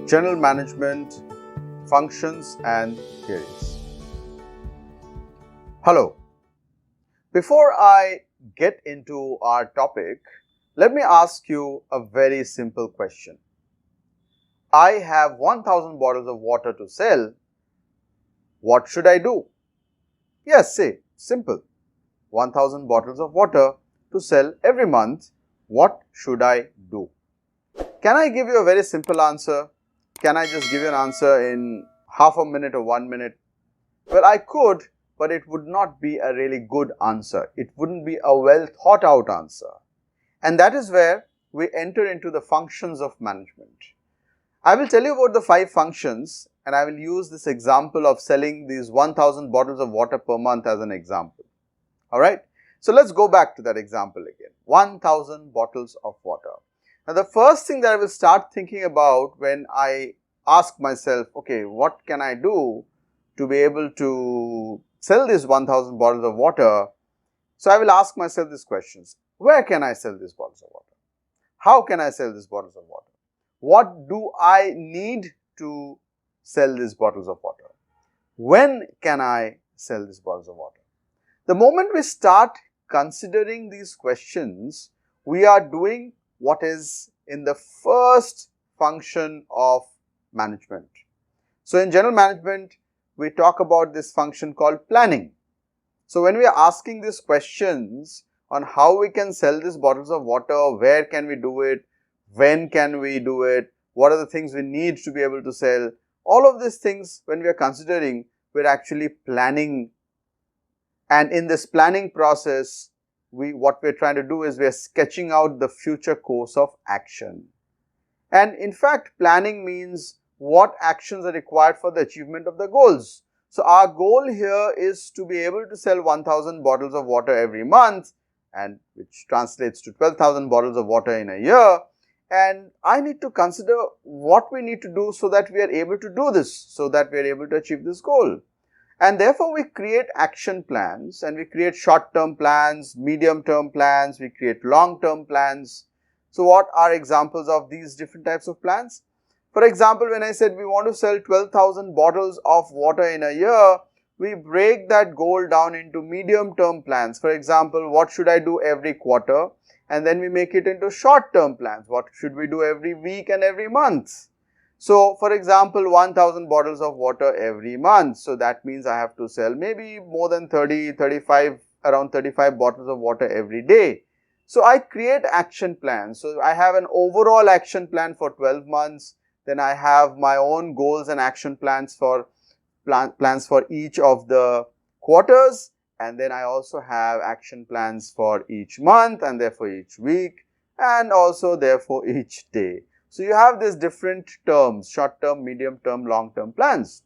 General Management Functions and Theories. Hello. Before I get into our topic, let me ask you a very simple question. I have 1000 bottles of water to sell. What should I do? Yes, say, simple. 1000 bottles of water to sell every month. What should I do? Can I give you a very simple answer? Can I just give you an answer in half a minute or 1 minute? Well, I could, but it would not be a really good answer. It wouldn't be a well thought out answer. And that is where we enter into the functions of management. I will tell you about the 5 functions, and I will use this example of selling these 1000 bottles of water per month as an example. Alright, so let's go back to that example again. 1000 bottles of water. Now, the first thing that I will start thinking about when I ask myself, okay, what can I do to be able to sell these 1000 bottles of water? So, I will ask myself these questions. Where can I sell these bottles of water? How can I sell these bottles of water? What do I need to sell these bottles of water? When can I sell these bottles of water? The moment we start considering these questions, we are doing what is in the first function of management. So, in general management, we talk about this function called planning. So, when we are asking these questions on how we can sell these bottles of water, where can we do it, when can we do it, what are the things we need to be able to sell, all of these things when we are considering, we are actually planning. And in this planning process, what we are trying to do is we are sketching out the future course of action. And in fact, planning means what actions are required for the achievement of the goals. So, our goal here is to be able to sell 1000 bottles of water every month, and which translates to 12,000 bottles of water in a year. And I need to consider what we need to do so that we are able to do this, so that we are able to achieve this goal. And therefore, we create action plans, and we create short-term plans, medium-term plans, we create long-term plans. So, what are examples of these different types of plans? For example, when I said we want to sell 12,000 bottles of water in a year, we break that goal down into medium-term plans. For example, what should I do every quarter? And then we make it into short-term plans. What should we do every week and every month? So, for example, 1000 bottles of water every month. So, that means I have to sell maybe more than around 35 bottles of water every day. So, I create action plans. So, I have an overall action plan for 12 months. Then I have my own goals and action plans for each of the quarters. And then I also have action plans for each month, and therefore each week, and also therefore each day. So, you have these different terms, short term, medium term, long term plans.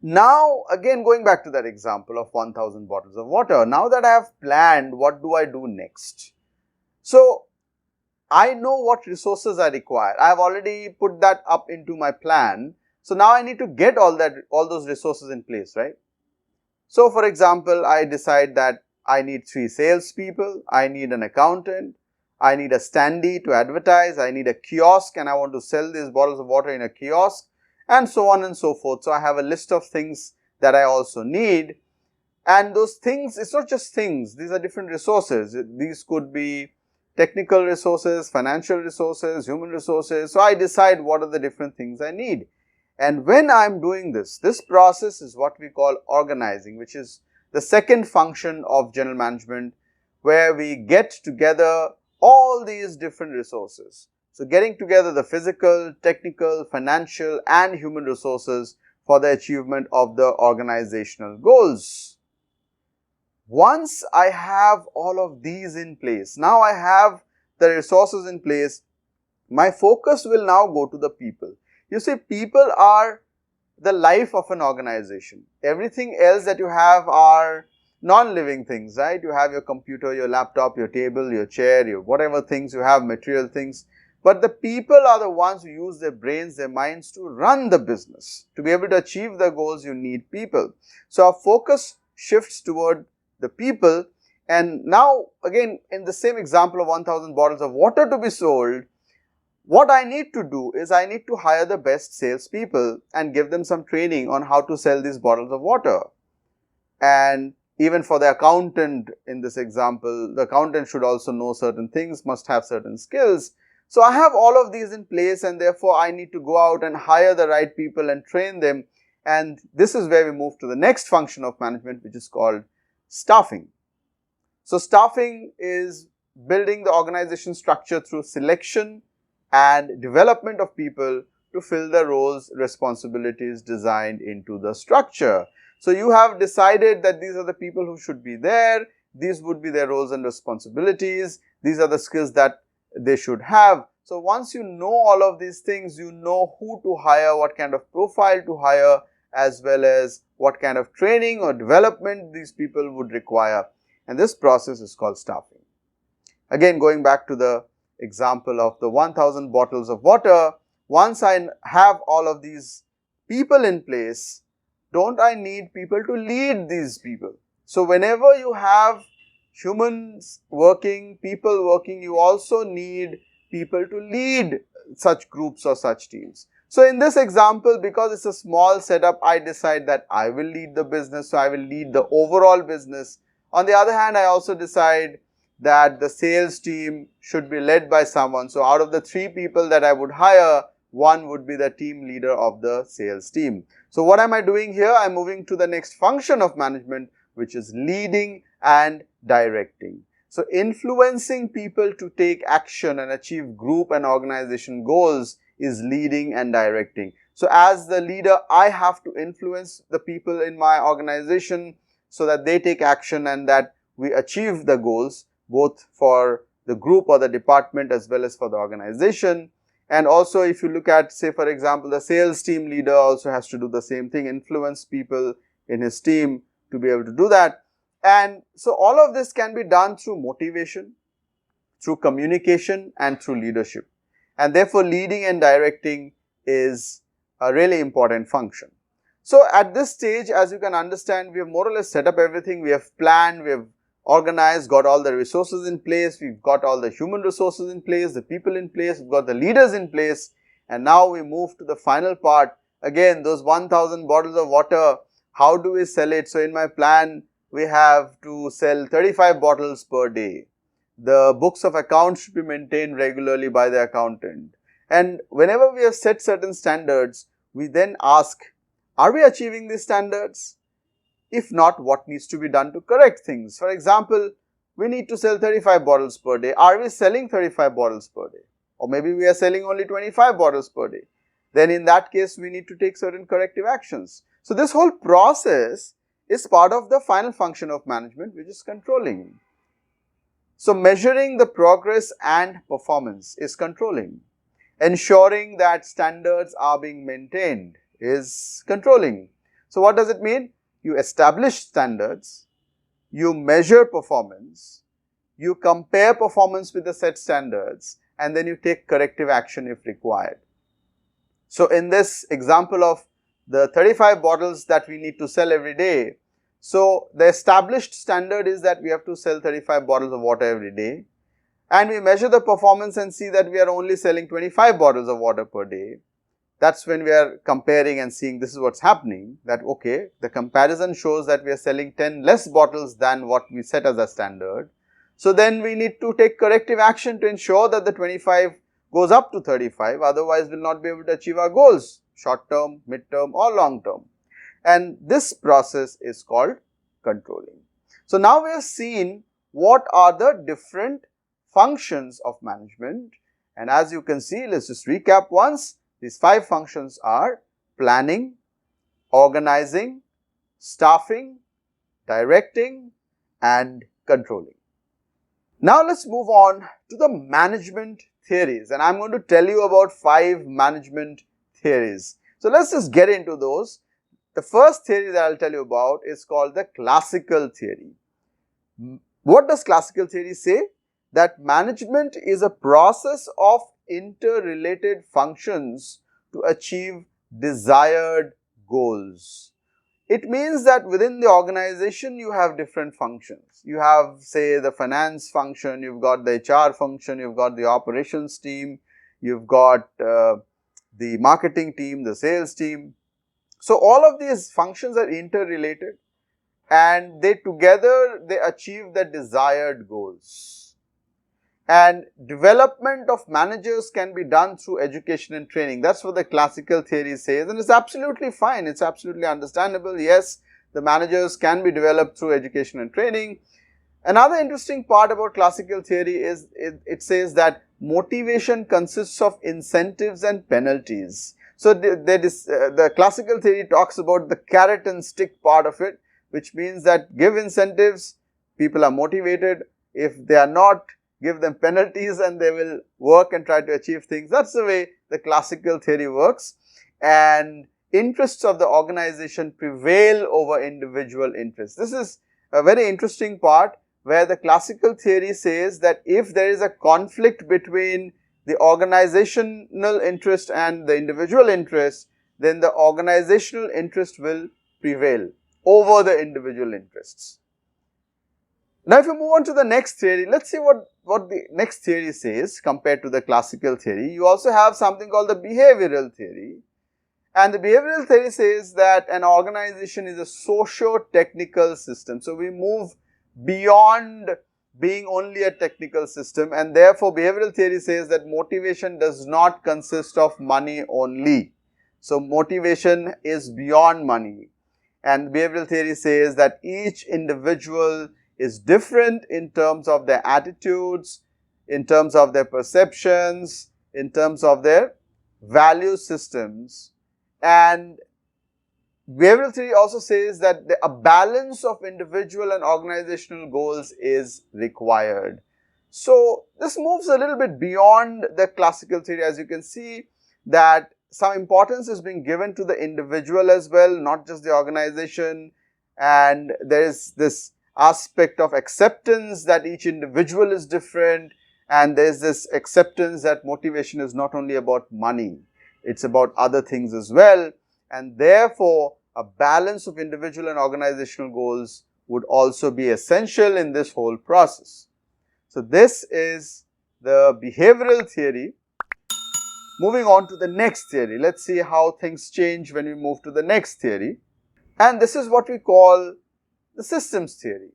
Now, again going back to that example of 1000 bottles of water, now that I have planned, what do I do next? So, I know what resources I require. I have already put that up into my plan. So, now I need to get all those resources in place, right? So, for example, I decide that I need 3 salespeople, I need an accountant, I need a standee to advertise, I need a kiosk, and I want to sell these bottles of water in a kiosk, and so on and so forth. So, I have a list of things that I also need, and those things, it's not just things, these are different resources. These could be technical resources, financial resources, human resources. So, I decide what are the different things I need. And when I am doing this process is what we call organizing, which is the second function of general management, where we get together all these different resources. So, getting together the physical, technical, financial and human resources for the achievement of the organizational goals. Once I have all of these in place, now I have the resources in place, my focus will now go to the people. You see, people are the life of an organization. Everything else that you have are non-living things, right? You have your computer, your laptop, your table, your chair, your whatever things you have, material things. But the people are the ones who use their brains, their minds to run the business. To be able to achieve the goals, you need people. So, our focus shifts toward the people, And now again, in the same example of 1000 bottles of water to be sold, what I need to do is I need to hire the best salespeople and give them some training on how to sell these bottles of water. And even for the accountant in this example, the accountant should also know certain things, must have certain skills. So I have all of these in place, and therefore I need to go out and hire the right people and train them. And this is where we move to the next function of management, which is called staffing. So staffing is building the organization structure through selection and development of people to fill the roles, responsibilities designed into the structure. So you have decided that these are the people who should be there, these would be their roles and responsibilities, these are the skills that they should have. So once you know all of these things, you know who to hire, what kind of profile to hire, as well as what kind of training or development these people would require. And this process is called staffing. Again, going back to the example of the 1000 bottles of water, once I have all of these people in place, don't I need people to lead these people? So whenever you have humans working, people working, you also need people to lead such groups or such teams. So in this example, because it's a small setup, I decide that I will lead the business, so I will lead the overall business. On the other hand, I also decide that the sales team should be led by someone. So out of the 3 people that I would hire, one would be the team leader of the sales team. So what am I doing here? I'm moving to the next function of management, which is leading and directing. So influencing people to take action and achieve group and organization goals is leading and directing. So as the leader, I have to influence the people in my organization so that they take action and that we achieve the goals, both for the group or the department as well as for the organization. And also, if you look at, say for example, the sales team leader also has to do the same thing, influence people in his team to be able to do that. And so all of this can be done through motivation, through communication and through leadership. And therefore, leading and directing is a really important function. So at this stage, as you can understand, we have more or less set up everything. We have planned, we have organized, got all the resources in place, we've got all the human resources in place, the people in place, we've got the leaders in place, and now we move to the final part. Again, those 1000 bottles of water, how do we sell it? So in my plan, we have to sell 35 bottles per day. The books of accounts should be maintained regularly by the accountant. And whenever we have set certain standards, we then ask, are we achieving these standards? If not, what needs to be done to correct things? For example, we need to sell 35 bottles per day. Are we selling 35 bottles per day? Or maybe we are selling only 25 bottles per day. Then in that case, we need to take certain corrective actions. So this whole process is part of the final function of management, which is controlling. So measuring the progress and performance is controlling. Ensuring that standards are being maintained is controlling. So what does it mean? You establish standards, you measure performance, you compare performance with the set standards, and then you take corrective action if required. So in this example of the 35 bottles that we need to sell every day, so the established standard is that we have to sell 35 bottles of water every day, and we measure the performance and see that we are only selling 25 bottles of water per day. That's when we are comparing and seeing this is what's happening, that okay, the comparison shows that we are selling 10 less bottles than what we set as a standard. So then we need to take corrective action to ensure that the 25 goes up to 35, otherwise we will not be able to achieve our goals, short term, mid term or long term. And this process is called controlling. So now we have seen what are the different functions of management, and as you can see, let's just recap once. These 5 functions are planning, organizing, staffing, directing and controlling. Now let's move on to the management theories, and I'm going to tell you about 5 management theories. So let's just get into those. The first theory that I'll tell you about is called the classical theory. What does classical theory say? That management is a process of interrelated functions to achieve desired goals. It means that within the organization you have different functions. You have, say, the finance function, you've got the HR function, you've got the operations team, you've got the marketing team, the sales team. So all of these functions are interrelated and they together they achieve the desired goals. And development of managers can be done through education and training. That's what the classical theory says, and it's absolutely fine. It's absolutely understandable. Yes, the managers can be developed through education and training. Another interesting part about classical theory is it says that motivation consists of incentives and penalties. So the classical theory talks about the carrot and stick part of it, which means that give incentives, people are motivated. If they are not, give them penalties and they will work and try to achieve things. That's the way the classical theory works, and interests of the organization prevail over individual interests. This is a very interesting part where the classical theory says that if there is a conflict between the organizational interest and the individual interest, then the organizational interest will prevail over the individual interests. Now, if you move on to the next theory, let's see what the next theory says compared to the classical theory. You also have something called the behavioral theory, and the behavioral theory says that an organization is a socio-technical system. So, we move beyond being only a technical system, and therefore, behavioral theory says that motivation does not consist of money only. So, motivation is beyond money, and behavioral theory says that each individual is different in terms of their attitudes, in terms of their perceptions, in terms of their value systems. And behavioral theory also says that a balance of individual and organizational goals is required. So, this moves a little bit beyond the classical theory. As you can see that some importance is being given to the individual as well, not just the organization, and there is this aspect of acceptance that each individual is different, and there is this acceptance that motivation is not only about money, it's about other things as well, and therefore a balance of individual and organizational goals would also be essential in this whole process. So, this is the behavioral theory. Moving on to the next theory, let's see how things change when we move to the next theory, and this is what we call the systems theory.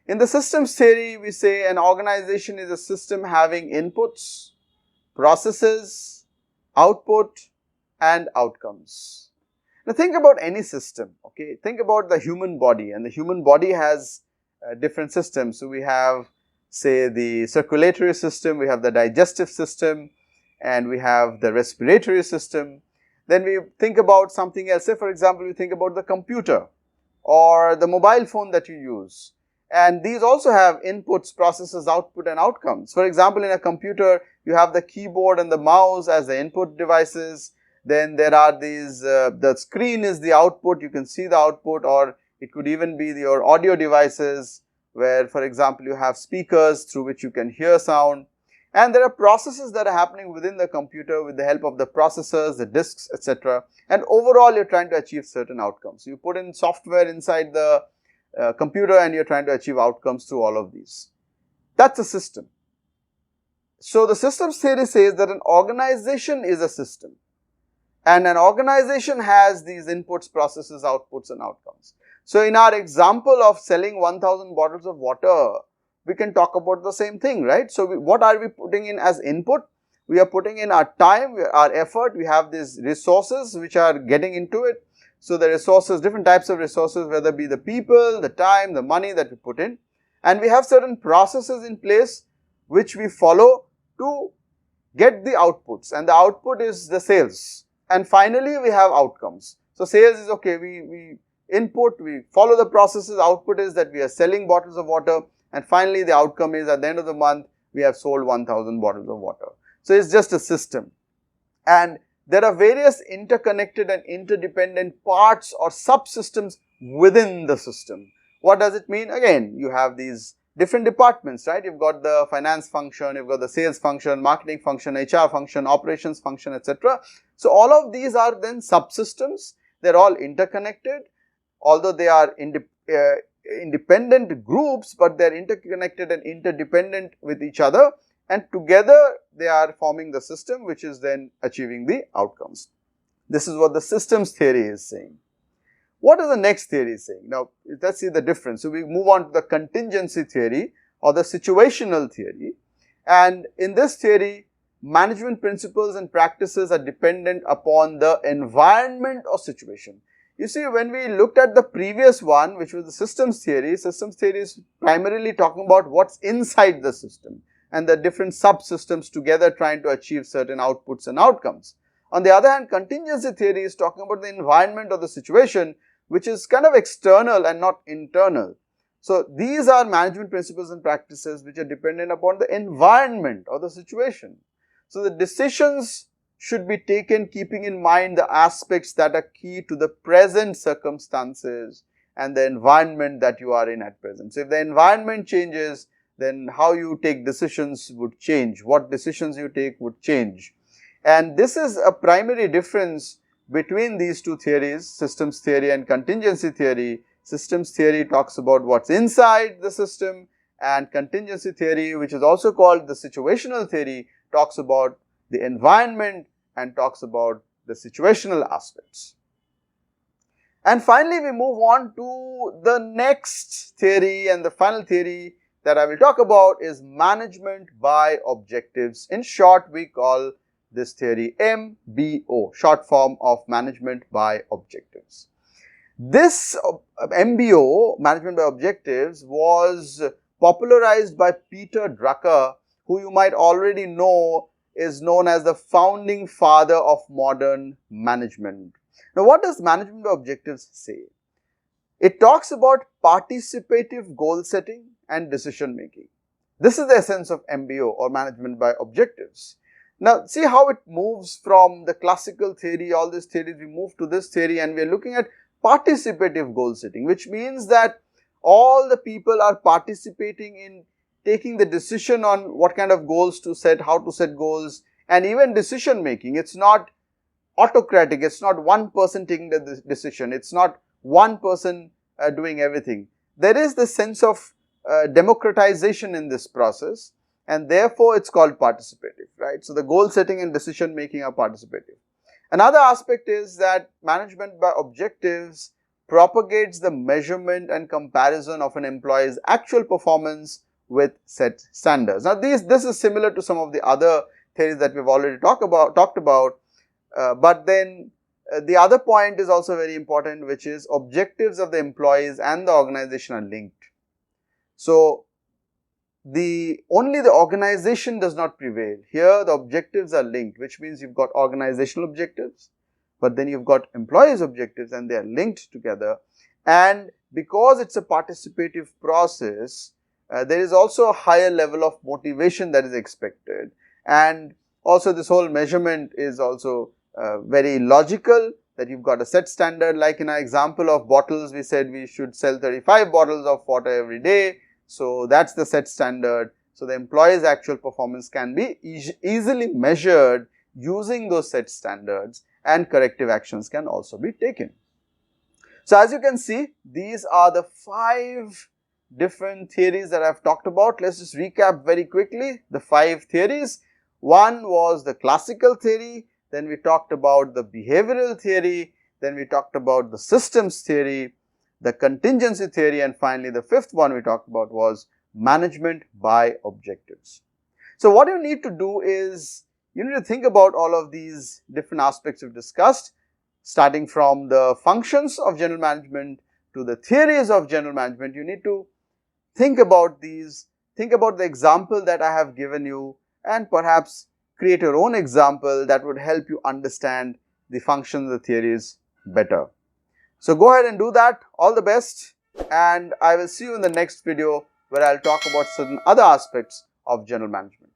In the systems theory, we say an organization is a system having inputs, processes, output and outcomes. Now, think about any system, okay? Think about the human body, and the human body has different systems. So, we have, say, the circulatory system, we have the digestive system, and we have the respiratory system. Then we think about something else. Say, for example, we think about the computer or the mobile phone that you use, and these also have inputs, processes, output and outcomes. For example, in a computer you have the keyboard and the mouse as the input devices, then there are these, the screen is the output, you can see the output, or it could even be your audio devices where, for example, you have speakers through which you can hear sound, and there are processes that are happening within the computer with the help of the processors, the disks, etc. And overall you are trying to achieve certain outcomes. You put in software inside the computer and you are trying to achieve outcomes through all of these. That's a system. So, the systems theory says that an organization is a system, and an organization has these inputs, processes, outputs and outcomes. So, in our example of selling 1000 bottles of water, we can talk about the same thing, right? So, what are we putting in as input? We are putting in our time, our effort, we have these resources which are getting into it. So, the resources, different types of resources, whether it be the people, the time, the money that we put in, and we have certain processes in place which we follow to get the outputs, and the output is the sales, and finally we have outcomes. So, sales is okay, we input, we follow the processes, output is that we are selling bottles of water, and finally the outcome is at the end of the month we have sold 1000 bottles of water. So, it is just a system, and there are various interconnected and interdependent parts or subsystems within the system. What does it mean? Again, you have these different departments, right? You've got the finance function, you've got the sales function, marketing function, HR function, operations function, etc. So, all of these are then subsystems, they are all interconnected, although they are independent groups, but they are interconnected and interdependent with each other, and together they are forming the system which is then achieving the outcomes. This is what the systems theory is saying. What is the next theory saying? Now, let's see the difference. So, we move on to the contingency theory or the situational theory, and in this theory, management principles and practices are dependent upon the environment or situation. You see, when we looked at the previous one, which was the systems theory is primarily talking about what's inside the system and the different subsystems together trying to achieve certain outputs and outcomes. On the other hand, contingency theory is talking about the environment or the situation, which is kind of external and not internal. So, these are management principles and practices which are dependent upon the environment or the situation. So, the decisions should be taken keeping in mind the aspects that are key to the present circumstances and the environment that you are in at present. So, if the environment changes, then how you take decisions would change, what decisions you take would change. And this is a primary difference between these two theories, systems theory and contingency theory. Systems theory talks about what's inside the system, and contingency theory, which is also called the situational theory, talks about the environment and talks about the situational aspects. And finally, we move on to the next theory, and the final theory that I will talk about is management by objectives. In short, we call this theory MBO, short form of management by objectives. This MBO, management by objectives, was popularized by Peter Drucker, who you might already know is known as the founding father of modern management. Now, what does management by objectives say? It talks about participative goal setting and decision making. This is the essence of MBO or management by objectives. Now, see how it moves from the classical theory, all these theories, we move to this theory and we are looking at participative goal setting, which means that all the people are participating in taking the decision on what kind of goals to set, how to set goals, and even decision making. It's not autocratic, it's not one person taking the decision, it's not one person doing everything. There is this sense of democratization in this process, and therefore it's called participative, right? So, the goal setting and decision making are participative. Another aspect is that management by objectives propagates the measurement and comparison of an employee's actual performance with set standards. Now, this is similar to some of the other theories that we've already talked about, but then the other point is also very important, which is objectives of the employees and the organization are linked. So, only the organization does not prevail. Here the objectives are linked, which means you've got organizational objectives, but then you've got employees' objectives and they are linked together. And because it's a participative process, there is also a higher level of motivation that is expected, and also this whole measurement is also very logical, that you've got a set standard. Like in our example of bottles, we said we should sell 35 bottles of water every day. So, that's the set standard. So, the employee's actual performance can be easily measured using those set standards, and corrective actions can also be taken. So, as you can see, these are the 5 different theories that I have talked about. Let's just recap very quickly the 5 theories. One was the classical theory, then we talked about the behavioral theory, then we talked about the systems theory, the contingency theory, and finally the 5th one we talked about was management by objectives. So, what you need to do is you need to think about all of these different aspects we've discussed, starting from the functions of general management to the theories of general management. You need to think about these, think about the example that I have given you, and perhaps create your own example that would help you understand the functions of the theories better. So, go ahead and do that. All the best, and I will see you in the next video where I will talk about certain other aspects of general management.